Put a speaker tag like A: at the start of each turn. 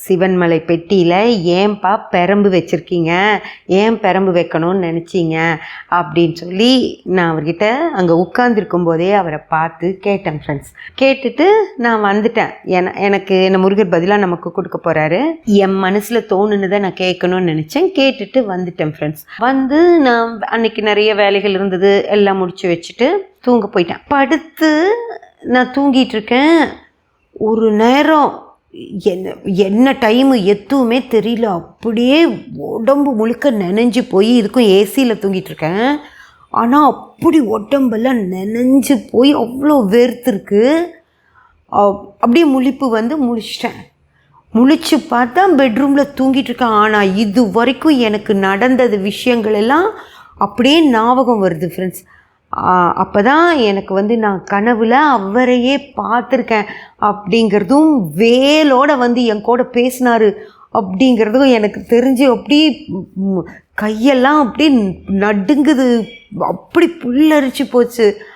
A: சிவன்மலை பெட்டியில் ஏன்பா பெரம்பு வச்சுருக்கீங்க, ஏன் பெரம்பு வைக்கணும்னு நினச்சிங்க அப்படின்னு சொல்லி நான் அவர்கிட்ட அங்கே உட்கார்ந்துருக்கும் போதே அவரை பார்த்து கேட்டேன் ஃப்ரெண்ட்ஸ். கேட்டுட்டு நான் வந்துட்டேன். எனக்கு என்ன முருகர் பதிலாக நமக்கு கொடுக்க போகிறாரு. என் மனசில் தோணுனதை நான் கேட்கணும்னு நினச்சேன். கேட்டுட்டு வந்துட்டேன் ஃப்ரெண்ட்ஸ். வந்து நான் அன்னைக்கு நிறைய வேலைகள் இருந்தது, எல்லாம் முடிச்சு வச்சுட்டு தூங்க போயிட்டேன். படுத்து நான் தூங்கிட்டு இருக்கேன். ஒரு நேரம் என்ன டைமு எதுவுமே தெரியல. அப்படியே உடம்பு முழுக்க நனைஞ்சு போய், இதுக்கும் ஏசியில் தூங்கிட்டுருக்கேன். ஆனால் அப்படி உடம்பெல்லாம் நனைஞ்சு போய் அவ்வளோ வேர்த்துருக்கு. அப்படியே முழிப்பு வந்து முழிச்சிட்டேன். முழிச்சு பார்த்தா பெட்ரூமில் தூங்கிட்டுருக்கேன். ஆனால் இது வரைக்கும் எனக்கு நடந்தது விஷயங்கள் எல்லாம் அப்படியே ஞாபகம் வருது ஃப்ரெண்ட்ஸ். அப்போ தான் எனக்கு வந்து நான் கனவில் அவரையே பார்த்துருக்கேன் அப்படிங்கிறதும், வேலோடு வந்து என் கூட பேசினார் அப்படிங்கிறதும் எனக்கு தெரிஞ்சு அப்படி கையெல்லாம் அப்படி நடுங்குது, அப்படி புல்லரிச்சு போச்சு.